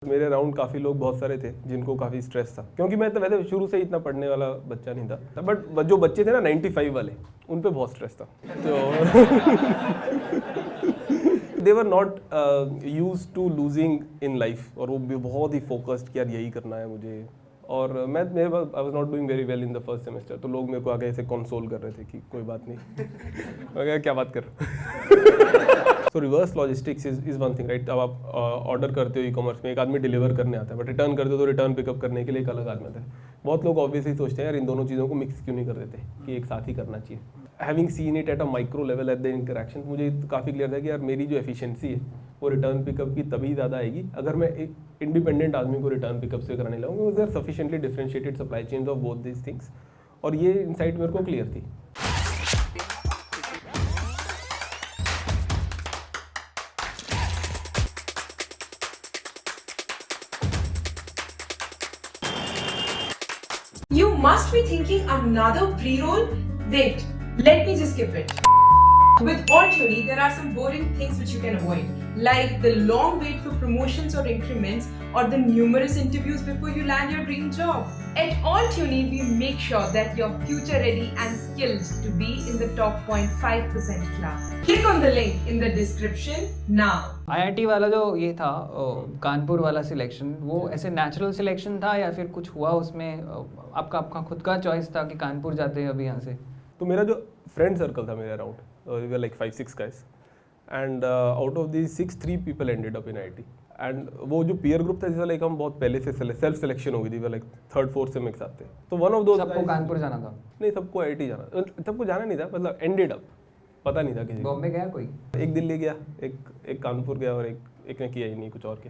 मेरे अराउंड काफ़ी लोग बहुत सारे थे जिनको काफ़ी स्ट्रेस था, क्योंकि मैं तो वैसे शुरू से ही इतना पढ़ने वाला बच्चा नहीं था, बट जो बच्चे थे ना 95 वाले, उन पे बहुत स्ट्रेस था। तो they were not used to losing in life, और वो भी बहुत ही फोकस्ड कि यार यही करना है मुझे। और मैं I was not doing very well in the first semester, तो लोग मेरे को आगे ऐसे कंसोल कर रहे थे कि कोई बात नहीं। मैं कहा क्या बात कर। सो reverse logistics is one thing, right. अब आप ऑर्डर करते हो ई कॉमर्स में, एक आदमी डिलीवर करने आता है, बट रिटर्न करते हो तो रिटर्न पिकअप करने के लिए एक अलग आदमी आता है। बहुत लोग ऑब्वियसली सोचते हैं यार इन दोनों चीज़ों को मिक्स क्यों नहीं कर देते कि एक साथ ही करना चाहिए। Having seen it at a micro level at the interaction, मुझे काफ़ी क्लियर था कि यार मेरी जो एफिशिएंसी है वो रिटर्न पिकअप की तभी ज़्यादा आएगी अगर मैं एक इंडिपेंडेंट आदमी को रिटर्न पिकअप से कराने लगूंगा। There sufficiently differentiated supply chains of both this things, और ये इनसाइट मेरे को क्लियर थी। You must be thinking another pre-roll? Wait, let me just skip it. With All Theory, there are some boring things which you can avoid, like the long wait for promotions or increments, or the numerous interviews before you land your dream job. At All Theory, we make sure that you're future ready and skilled to be in the top 0.5% class. Click on the link in the description now. IIT वाला जो ये था कानपुर वाला selection, वो ऐसे natural selection था या फिर कुछ हुआ उसमें? आपका खुद का चॉइस था कि कानपुर जाते हैं अभी यहाँ से? तो मेरा जो फ्रेंड सर्कल था मेरे around, we were like 5-6 guys, and out of the 6, 3 people ended up in IIT. And वो जो पीयर ग्रुप था जिसका लाइक हम बहुत पहले से सेल्फ सिलेक्शन हो गई थी, लाइक 3rd 4th से मिक्स आते, तो वन ऑफ दो सबको कानपुर जाना था? नहीं, सबको IIT जाना, सबको जाना नहीं था, मतलब एंडेड अप, पता नहीं था किसी को। बॉम्बे गया कोई? एक दिल्ली गया, एक कानपुर गया, और एक ने किया ही नहीं कुछ और के।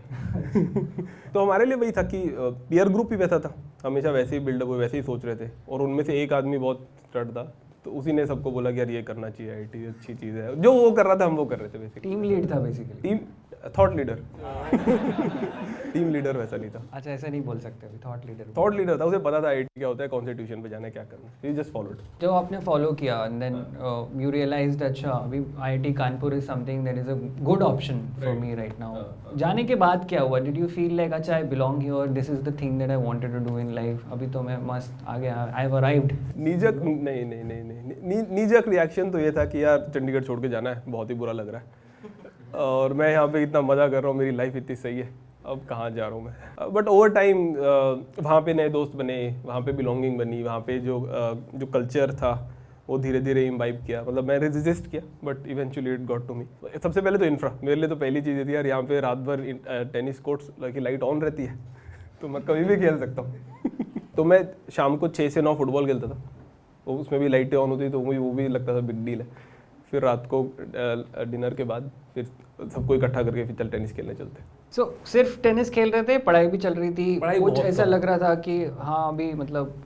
तो हमारे लिए वही था कि पीयर ग्रुप ही वैसा था, हमेशा वैसे ही बिल्डअप हुए, वैसे ही सोच रहे थे, और उनमें से एक आदमी बहुत स्टड था, तो उसी ने सबको बोला कि यार ये करना चाहिए, IIT अच्छी चीज़ है। जो वो कर रहा था हम वो कर रहे थे बेसिकली। टीम लीड था basically? Team thought leader. Team leader वैसा नहीं था। अच्छा, ऐसा नहीं बोल सकते अभी, थॉट लीडर था, उसे पता था IIT क्या होता है, कॉन्स्टिट्यूशन पे जाना है, क्या करना है, ही जस्ट फॉलोड। जो आपने फॉलो किया एंड देन यू रियलाइज्ड अच्छा अभी IIT Kanpur is something that is a good option for me right now. जाने के बाद क्या हुआ? डिड यू फील लाइक अच्छा I belong here, this is the thing that I wanted to do in life, अभी तो मैं मस्त आ गया, I have arrived? Knee jerk reaction तो ये था कि यार चंडीगढ़ छोड़ के जाना है, बहुत ही बुरा लग रहा है, और मैं यहाँ पे इतना मज़ा कर रहा हूँ, मेरी लाइफ इतनी सही है, अब कहाँ जा रहा हूँ मैं। बट ओवर टाइम वहाँ पे नए दोस्त बने, वहाँ पे बिलोंगिंग बनी, वहाँ पे जो कल्चर था वो धीरे धीरे इम्बाइब किया। मतलब मैं रेजिस्ट किया, but eventually it got to me. सबसे पहले तो इंफ्रा, मेरे लिए तो पहली चीज़ ये थी यार, यहाँ पे रात भर टेनिस कोर्ट्स की लाइट ऑन रहती है, तो मैं कभी भी खेल सकता हूँ। तो मैं शाम को 6 से 9 फुटबॉल खेलता था, तो उसमें भी लाइटें ऑन होती, तो वो भी लगता था बिग डील है। फिर रात को डिनर के बाद फिर सबको इकट्ठा करके फिर चल टेनिस खेलने चलते। सो सिर्फ टेनिस खेल रहे थे, पढ़ाई भी चल रही थी? कुछ ऐसा लग रहा था कि हाँ अभी मतलब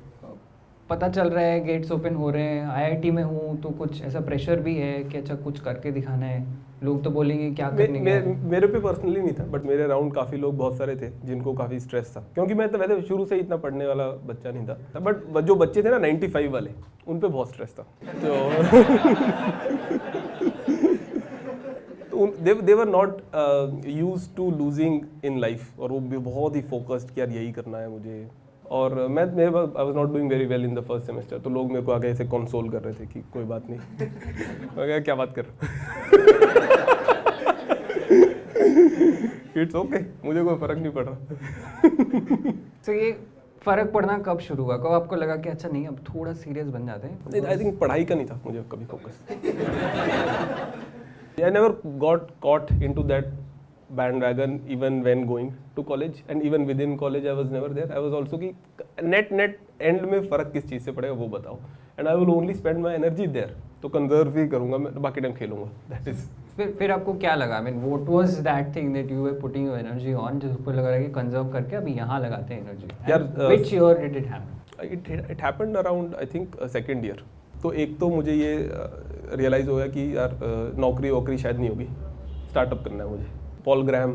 पता चल रहा है, गेट्स ओपन हो रहे हैं, IIT में हूँ, तो कुछ ऐसा प्रेशर भी है कि अच्छा कुछ करके दिखाना है, लोग तो बोलेंगे क्या करने के? मेरे पे पर्सनली नहीं था, बट मेरे अराउंड काफ़ी लोग बहुत सारे थे जिनको काफ़ी स्ट्रेस था, क्योंकि मैं तो वैसे शुरू से ही इतना पढ़ने वाला बच्चा नहीं था, बट जो बच्चे थे ना 95 वाले, उन पे बहुत स्ट्रेस था। तो they were not used to losing in life, और वो भी बहुत ही फोकस्ड कि यार यही करना है मुझे। और I was not doing very well in the first semester, तो लोग मेरे को आगे ऐसे कंसोल कर रहे थे कि कोई बात नहीं। मैं कहा क्या बात कर। इट्स ओके, मुझे कोई फर्क नहीं पड़ रहा। तो ये फर्क पड़ना कब शुरू हुआ? कब आपको लगा कि अच्छा नहीं अब थोड़ा सीरियस बन जाते हैं? आई थिंक पढ़ाई का नहीं था मुझे कभी focus. I never got caught into that bandwagon even when going to college, and even within college I was never there. I was also कि net end में फ़र्क किस चीज़ से पड़ेगा वो बताओ, and I will only spend my energy there. तो conserve ही करूँगा मैं, बाकी टाइम खेलूँगा, that is. फिर आपको क्या लगा? I mean, what was that thing that you were putting your energy on, जिसको लग रहा है कि कंजर्व करके अभी यहाँ लगाते हैं एनर्जी? यार Which year did it happen? It happened around I think second year. तो एक तो मुझे ये रियलाइज़ हो गया कि यार नौकरी वोकरी शायद नहीं होगी, स्टार्टअप करना है मुझे। पॉल ग्राहम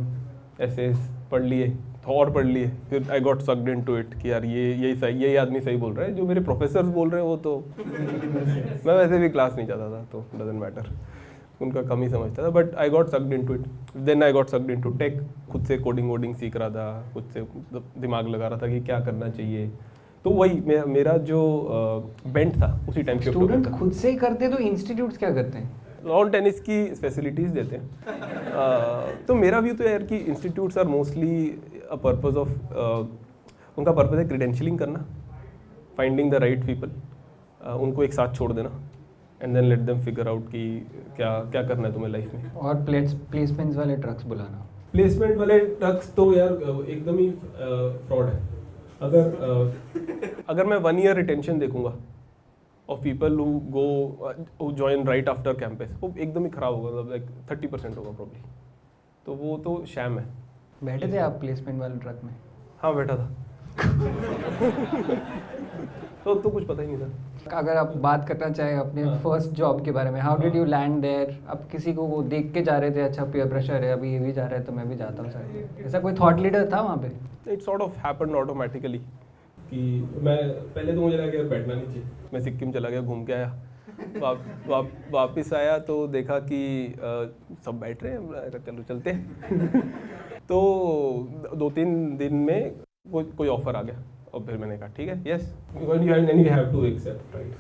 एसेस पढ़ लिए, थॉर पढ़ लिए, फिर आई गॉट सक्ड इनटू इट कि यार यही आदमी सही बोल रहा है, जो मेरे प्रोफेसर्स बोल रहे हैं वो तो मैं वैसे भी क्लास नहीं जाता था, तो डजंट मैटर। उनका कम ही समझता था, but I got sucked into it. Then I got sucked into tech. खुद से कोडिंग वोडिंग सीख रहा था, खुद से दिमाग लगा रहा था कि क्या करना चाहिए. तो वही मेरा जो बेंट था उसी टाइम शिफ्ट हो गया स्टूडेंट था. खुद से ही करते हैं तो इंस्टीट्यूट्स क्या करते हैं? लॉन टेनिस की फैसिलिटीज़ देते हैं. तो मेरा व्यू तो यार कि institutes are mostly a purpose of, उनका पर्पस है क्रीडेंशियलिंग करना, फाइंडिंग द राइट पीपल, उनको एक साथ छोड़ देना and then let them figure out कि क्या क्या करना है तुम्हें लाइफ में. और प्लेसमेंट्स वाले ट्रक्स बुलाना. प्लेसमेंट वाले ट्रक्स तो यार एकदम ही फ्रॉड है. अगर मैं 1 ईयर रिटेंशन देखूंगा of people who join right after campus, वो एकदम ही खराब होगा, मतलब लाइक 30% होगा प्रॉब्ली. तो वो तो शैम है. बैठे थे आप प्लेसमेंट वाले ट्रक में? हाँ बैठा था. तो कुछ पता ही नहीं था. अगर आप बात करना चाहें अपने फर्स्ट जॉब के बारे में, how did you land there? अब किसी को वो देख के जा रहे थे, अच्छा पीयर प्रेशर है, अभी ये भी जा रहा है तो मैं भी जाता हूँ सर, ऐसा कोई थॉट लीडर था वहाँ पे? It sort of happened automatically कि मैं पहले तो मुझे लगा कि यार बैठना नहीं चाहिए. मैं सिक्किम चला गया, घूम के आया, वापस आया तो देखा कि सब बैठ रहे हैं, चलो चलते हैं. तो 2-3 दिन में कोई ऑफर आ गया और फिर मैंने कहा ठीक है, yes you have to accept, right.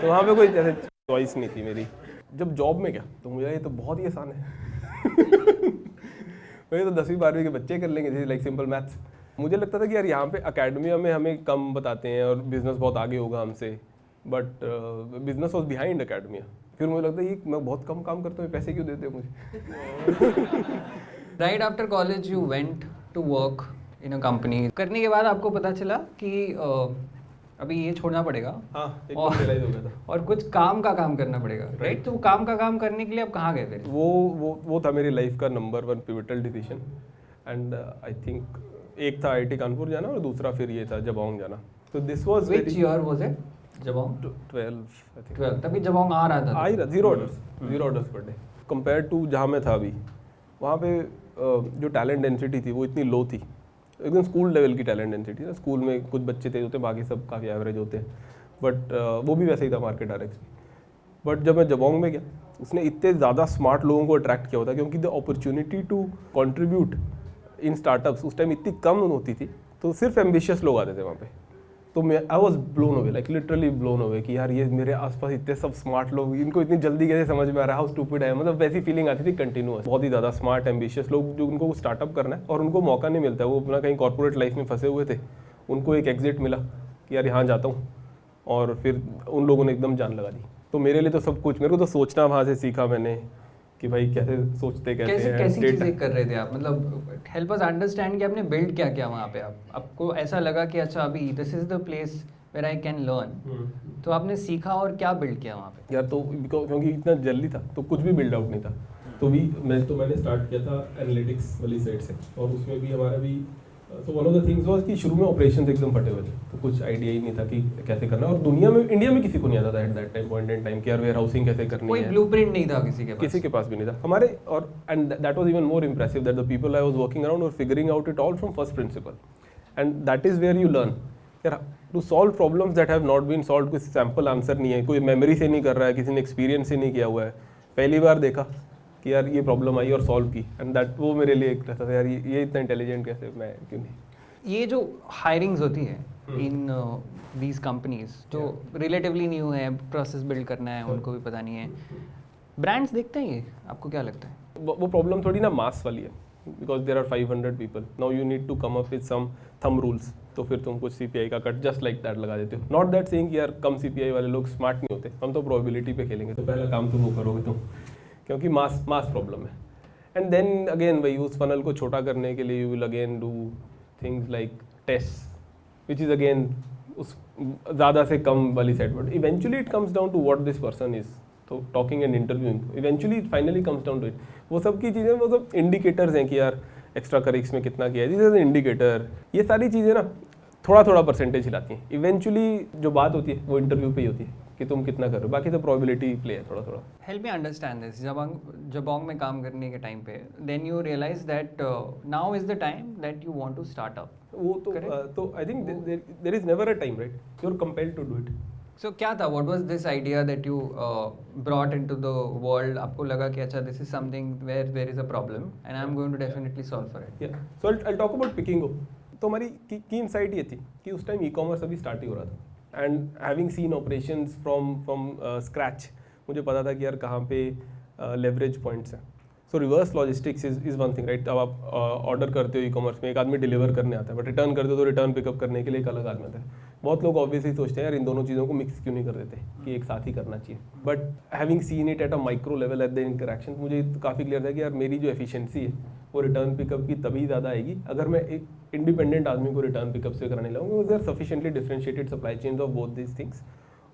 तो वहाँ पे कोई जैसे चॉइस नहीं थी मेरी. जब जॉब में गया तो मुझे ये तो बहुत ही आसान है. वही तो 10वीं 12वीं के बच्चे कर लेंगे, लाइक सिंपल मैथ्स. मुझे लगता था कि यार यहाँ पे अकेडमिया में हमें कम बताते हैं और बिजनेस बहुत आगे होगा हमसे, but business was behind academia. फिर मुझे लगता है ये मैं बहुत कम काम करता हूँ, पैसे क्यों देते हैं मुझे. Right after college you went to work in a company. करने के बाद आपको पता चला कि अभी ये छोड़ना पड़ेगा. हाँ, एकदम रियलाइज हो गया था. और कुछ काम करना पड़ेगा, राइट? तो वो काम का काम करने के लिए आप कहाँ गए फिर? वो था मेरी लाइफ का number 1 pivotal decision. And I think एक था IIT कानपुर जाना और दूसरा फिर ये था जबोंग जाना. तो this was which year was it? Jabong 12 I think. 12 तभी जबोंग आ रहा था. आ ही रहा, 0 orders per day compare to जहाँ मैं था अभी. वहाँ पे जो टैलेंट डेंसिटी थी वो इतनी लो थी, एकदम स्कूल लेवल की टैलेंट डेंसिटी था. स्कूल में कुछ बच्चे तेज होते, बाकी सब काफ़ी एवरेज होते हैं, बट वो भी वैसे ही था मार्केट RX भी. बट जब मैं जबोंग में गया, उसने इतने ज़्यादा स्मार्ट लोगों को अट्रैक्ट किया होता, क्योंकि the opportunity to contribute in startups उस टाइम इतनी कम होती थी, तो सिर्फ एम्बिशियस लोग आते थे वहाँ पे. तो मैं I was blown away, like literally blown away कि यार ये मेरे आसपास इतने सब स्मार्ट लोग, इनको इतनी जल्दी कैसे समझ में आ रहा है, हाउ स्टूपिड है. मतलब वैसी फीलिंग आती थी कंटिन्यूअस. बहुत ही ज़्यादा स्मार्ट एम्बिशियस लोग जो उनको स्टार्टअप करना है और उनको मौका नहीं मिलता. वो अपना कहीं कॉर्पोरेट लाइफ में फंसे हुए थे, उनको एक एग्जिट मिला कि यार यहाँ जाता हूँ, और फिर उन लोगों ने एकदम जान लगा दी. तो मेरे लिए तो सब कुछ, मेरे को तो सोचना वहाँ से सीखा मैंने कि भाई कैसे सोचते कैसे कैसी चीज़ें कर रहे थे आप? मतलब हेल्प अस अंडरस्टैंड कि आपने बिल्ड क्या किया वहाँ पे. आपको ऐसा लगा कि अच्छा अभी this is the place where I can learn, तो आपने सीखा और क्या बिल्ड किया वहाँ पे? यार तो क्योंकि इतना जल्दी था तो कुछ भी बिल्ड आउट नहीं था. तो मैंने स्टार्ट किया था एनालिटिक्स वाली साइड से, और उसमें भी हमारा भी so one of the things was कि शुरू में ऑपरेशंस एकदम फटे हुए थे, तो कुछ आइडिया ही नहीं था कि कैसे करना. और इंडिया में किसी को नहीं आता था at that time, point in time कि यार वेयर हाउसिंग कैसे करनी कोई है. ब्लूप्रिंट नहीं था किसी के पास भी नहीं था हमारे. और and that was even more impressive that the people I was working around were figuring out it all from first principle. And that is where you learn यार to solve problems that have not been solve. कोई sample answer नहीं है, कोई memory से नहीं कर रहा है, किसी ने एक्सपीरियंस से नहीं किया हुआ है, पहली बार देखा कि यार ये प्रॉब्लम आई और सॉल्व की. एंड दैट वो मेरे लिए एक रहता था यार ये इतना इंटेलिजेंट कैसे, मैं क्यों नहीं. ये जो हायरिंग्स होती है इन दीज कंपनीज जो रिलेटिवली न्यू है, प्रोसेस बिल्ड करना है, उनको भी पता नहीं है, ब्रांड्स देखते हैं ये? आपको क्या लगता है? वो प्रॉब्लम थोड़ी ना मास वाली है, because there are 500 people. Now you need to come up with some thumb rules. तो फिर तुम कुछ CPI का कट जस्ट लाइक दैट लगा देते हो. नॉट दैट सेइंग कि यार कम CPI वाले लोग स्मार्ट नहीं होते, हम तो प्रोबेबिलिटी पे खेलेंगे. तो पहला काम तो वो करोगे तुम, क्योंकि मास प्रॉब्लम है. एंड देन अगेन वही उस फनल को छोटा करने के लिए you will again do things like test which is again उस ज़्यादा से कम वाली side. But eventually it comes down to what this person is. तो talking and interviewing eventually finally comes down to it. वो सब की चीज़ें वो सब इंडिकेटर्स हैं कि यार एक्स्ट्रा करिक्स में कितना किया है, दिस इज एन इंडिकेटर. ये सारी चीज़ें ना थोड़ा परसेंटेज हिलाती हैं. इवेंचुअली जो बात होती है वो इंटरव्यू पे ही होती है कि तुम कितना कर रहे हो, बाकी तो प्रोबेबिलिटी प्ले है थोड़ा. Help me understand this. Jabong में काम करने के टाइम पे then you realise that now is the time that you want to start up. वो तो I think there is never a time, right? You are compelled to do it. So क्या था? What was this idea that you brought into the world? आपको लगा कि अच्छा this is something where there is a problem and I'm going to definitely solve for it. Yeah. So I'll talk about Pickingo. तो हमारी की insight ये थी कि उस टाइम ई-कॉमर्स अभी स्टार्ट ही हो रहा था and having scene operations from scratch मुझे पता था कि यार कहाँ पे लेवरेज पॉइंट्स हैं. सो reverse logistics is one thing right. अब आप ऑर्डर करते हो ई-कॉमर्स में, एक आदमी डिलीवर करने आता है, बट रिटर्न करते हो तो रिटर्न पिकअप करने के लिए एक अलग आदमी आता है. बहुत लोग ऑब्वियसली सोचते हैं यार इन दोनों चीज़ों को मिक्स क्यों नहीं कर देते कि एक साथ ही करना चाहिए. But having seen it at a micro level at the interaction मुझे काफ़ी क्लियर था कि यार मेरी जो एफिशिएंसी है वो रिटर्न पिकअप की तभी ज़्यादा आएगी अगर मैं एक इंडिपेंडेंट आदमी को रिटर्न पिकअप से कराने लगूँगा. There sufficiently differentiated supply chains of both this things.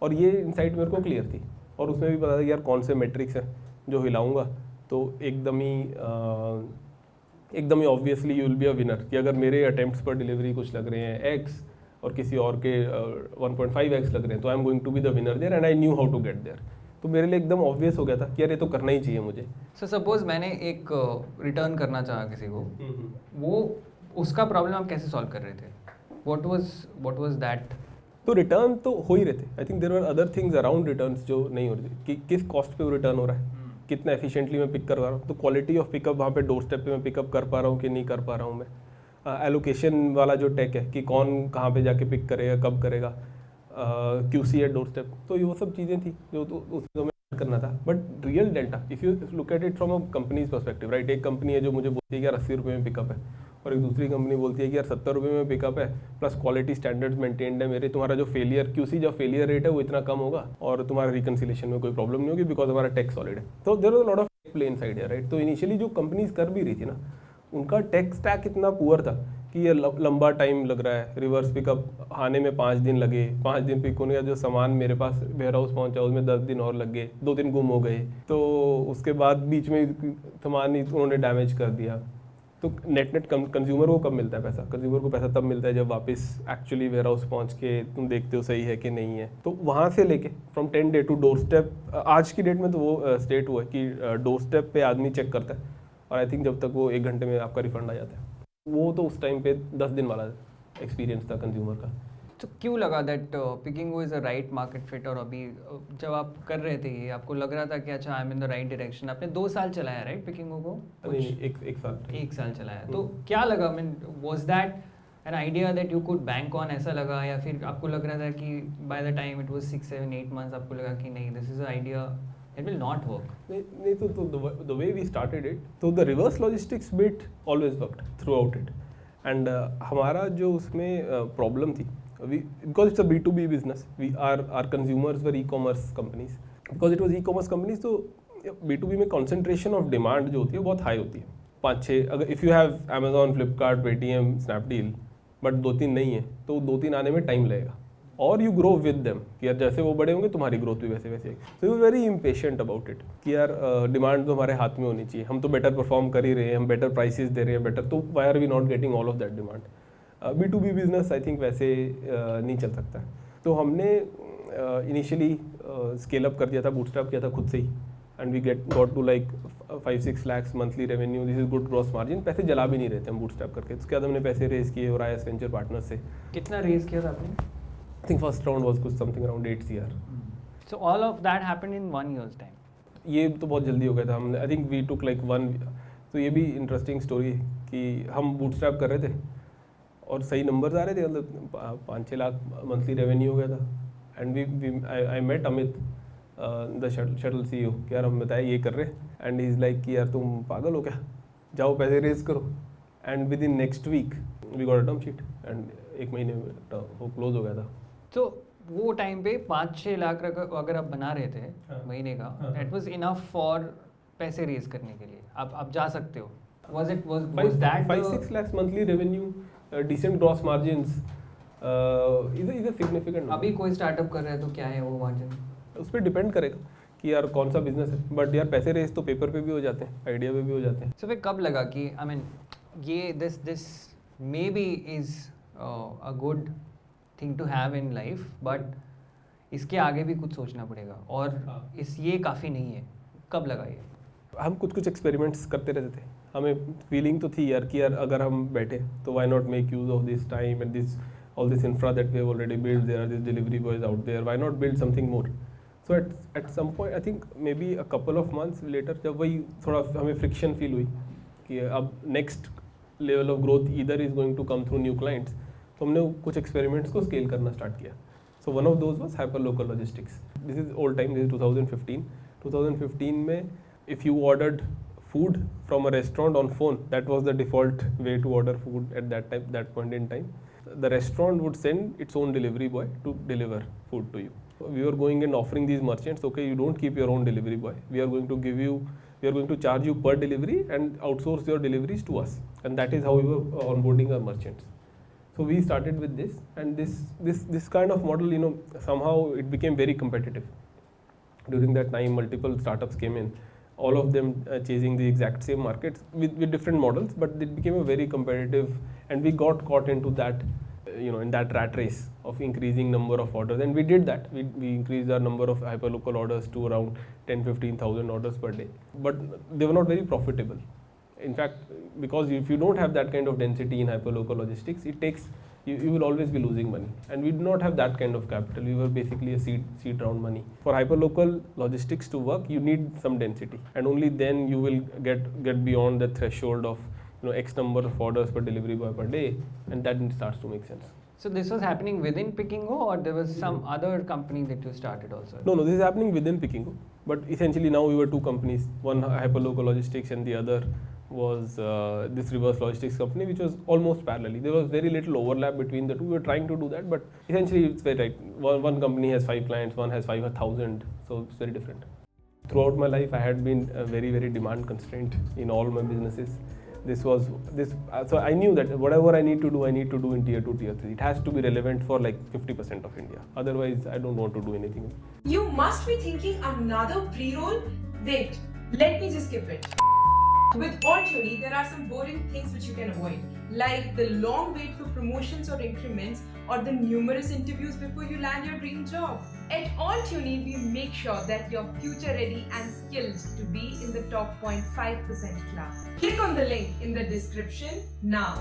और ये इंसाइट मेरे को क्लियर थी और उसमें भी पता था कि यार कौन से मेट्रिक्स हैं जो हिलाऊंगा तो एकदम ही obviously you will be a winner. कि अगर मेरे अटेम्प्ट्स पर डिलीवरी कुछ लग रहे हैं x और किसी और के 1.5x लग रहे हैं तो I am going to be the winner there and I knew how to get there. तो मेरे लिए एकदम ऑब्वियस हो गया था कि यार ये तो करना ही चाहिए मुझे. So suppose मैंने एक रिटर्न करना चाहा किसी को, वो उसका प्रॉब्लम आप कैसे सॉल्व कर रहे थे? What was that? तो रिटर्न तो हो ही रहे थे. I think there are other things around returns जो नहीं हो रही थी कि किस कॉस्ट पे वो रिटर्न हो रहा है, कितना एफिशिएंटली मैं पिक कर पा रहा हूँ. तो क्वालिटी ऑफ पिकअप वहाँ पे डोर स्टेप पे मैं पिकअप कर पा रहा हूँ कि नहीं कर पा रहा हूँ मैं. एलोकेशन वाला जो टेक है कि कौन कहाँ पे जाके पिक करेगा, कब करेगा, QC एट डोर स्टेप. तो ये वो सब चीज़ें थी जो तो उसको मैं करना था. But real delta if you look at it from a companies perspective right. एक कंपनी है जो मुझे बोलती है कि यार 80 रुपये में पिकअप है और एक दूसरी कंपनी बोलती है कि यार 70 रुपये में पिकअप है प्लस क्वालिटी स्टैंडर्ड्स मेंटेन्ड है मेरे. तुम्हारा जो फेलियर QC जो फेलियर रेट है वो इतना कम होगा और तुम्हारा रिकन्सिलेशन में कोई प्रॉब्लम नहीं होगी बिकॉज हमारा टेक सॉलिड है. तो there was a lot of plain side है राइट. तो इनिशियली जो कंपनीज कर भी रही थी ना उनका टेक स्टैक इतना पुअर था कि ये लंबा टाइम लग रहा है. रिवर्स पिकअप आने में 5 दिन लगे, 5 दिन पिक होने का जो सामान मेरे पास वेयर हाउस पहुँचा उसमें 10 दिन और लग गए, 2 दिन गुम हो गए. तो उसके बाद बीच में सामान ही उन्होंने डैमेज कर दिया. तो नेट कंज्यूमर को कब मिलता है पैसा? कंज्यूमर को पैसा तब मिलता है जब वापस एक्चुअली वेयर हाउस पहुँच के तुम देखते हो सही है कि नहीं है. तो वहाँ से लेके from 10 day to doorstep आज की डेट में तो वो स्टेट हुआ है कि डोर स्टेप पे आदमी चेक करता है और आई थिंक जब तक वो 1 घंटे में आपका रिफंड आ जाता है. वो तो उस टाइम पे 10 दिन वाला एक्सपीरियंस था कंज्यूमर का. तो क्यों लगा that Pickingo is a right market fit? और अभी जब आप कर रहे थे ये आपको लग रहा था कि अच्छा I am in the right direction. आपने 2 साल चलाया राइट पिकिंगो को? नहीं, एक साल. 1 साल चलाया. तो क्या लगा? I mean, was that an idea that you could bank on ऐसा लगा या फिर आपको लग रहा था कि by the time it was 6, 7, 8 months आपको लगा कि नहीं this is an idea it will not work? नहीं तो the way we started it तो the reverse logistics bit always worked throughout it and हमारा जो उसमें प्रॉब्लम थी because it's a B2B business our consumers were e-commerce companies because it was e-commerce companies. तो B2B में concentration of demand जो होती है बहुत हाई होती है. 5-6 अगर if you have Amazon, Flipkart, Paytm, Snapdeal but 2-3 नहीं है तो 2-3 आने में टाइम लगेगा और यू ग्रो विद देम कि यार जैसे वो बड़े होंगे तुम्हारी ग्रोथ भी वैसे वैसे. So you very impatient about it कि यार डिमांड तो हमारे हाथ में होनी चाहिए. हम तो बेटर परफॉर्म कर ही रहे हैं, हम बेटर प्राइसेस दे रहे हैं बेटर, तो why are we not getting all of that demand. B2B business I think वैसे नहीं चल सकता. तो हमने इनिशियली स्केल अप कर दिया था, बूटस्ट्रैप किया था खुद से ही and we got to like 5-6 lakhs monthly revenue. This is good gross margin. पैसे जला भी नहीं रहते हम बूटस्ट्रैप करके. उसके बाद हमने पैसे रेज किए और IS वेंचर पार्टनर्स से. कितना रेज किया था आपने? I think first round was कुछ something around 8 CR. So all of that happened in 1 year's time. ये तो बहुत जल्दी हो गया था. हमने I think we took like 1. तो ये भी इंटरेस्टिंग स्टोरी है कि हम बूटस्ट्रैप कर रहे थे और सही नंबर्स आ रहे थे, मतलब 5-6 लाख मंथली रेवेन्यू हो गया था. And I met Amit the shuttle CEO कि यार हम बताए ये कर रहे हैं एंड ही इज़ लाइक कि यार तुम पागल हो क्या, जाओ पैसे रेज करो. And within next week we got a term sheet and 1 महीने में वो क्लोज हो गया था. तो वो टाइम पे 5-6 लाख अगर आप बना रहे थे महीने का, दैट वाज इनफ फॉर पैसे रेज करने के लिए. आप जा सकते हो. was that 5-6 lakhs monthly revenue, decent gross margins is a significant. अभी कोई स्टार्टअप कर रहा है तो क्या है वो मार्जिन? उस पर डिपेंड करेगा कि यार कौन सा बिजनेस है. बट यार पैसे रेज तो पेपर पे भी हो जाते हैं, आइडिया पे भी हो जाते हैं. So फिर कब लगा कि आई मीन ये this maybe is a good thing to have in life, but इसके आगे भी कुछ सोचना पड़ेगा और ये काफ़ी नहीं है? कब लगा ये? हम कुछ एक्सपेरिमेंट्स करते रहते थे. हमें फीलिंग तो थी यार कि यार अगर हम बैठे तो why not make use of this time and this all this infra that we have already built, there are these delivery boys out there, why not build something more? So at some point, I think maybe a couple of months later, जब वही थोड़ा हमें friction feel हुई कि अब next level of growth either is going to come through new clients, तो हमने कुछ experiments को scale करना start किया. So one of those was hyperlocal logistics. This is old time, this is 2015. 2015 में if you ordered food from a restaurant on phone, that was the default way to order food at that time, that point in time. The restaurant would send its own delivery boy to deliver food to you. We were going and offering these merchants, okay, you don't keep your own delivery boy. We are going to charge you per delivery and outsource your deliveries to us. And that is how we were onboarding our merchants. So we started with this, and this kind of model, somehow it became very competitive. During that time, multiple startups came in, all of them chasing the exact same markets with different models, but it became a very competitive, and we got caught into that, in that rat race of increasing number of orders, and we did that. We increased our number of hyperlocal orders to around 10,000-15,000 orders per day, but they were not very profitable. In fact, because if you don't have that kind of density in hyperlocal logistics, it takes you will always be losing money, and we did not have that kind of capital. We were basically a seed round money. For hyperlocal logistics to work, you need some density, and only then you will get beyond the threshold of X number of orders per delivery boy per day, and that starts to make sense. So this was happening within Pickingo, or there was some other company that you started also? No, this is happening within Pickingo, but essentially now we were two companies, one hyperlocal logistics and the other was this reverse logistics company, which was almost parallelly. There was very little overlap between the two. We were trying to do that, but essentially it's very right. One company has 5 clients, one has 5,000, so it's very different. Throughout my life, I had been very, very demand constrained in all my businesses. So I knew that whatever I need to do in tier 2, tier 3. It has to be relevant for like 50% of India. Otherwise, I don't want to do anything. You must be thinking another pre-roll? Wait, let me just skip it. With Altuni, there are some boring things which you can avoid, like the long wait for promotions or increments, or the numerous interviews before you land your dream job. At Altuni, we make sure that you're future ready and skilled to be in the top 0.5% class. Click on the link in the description now.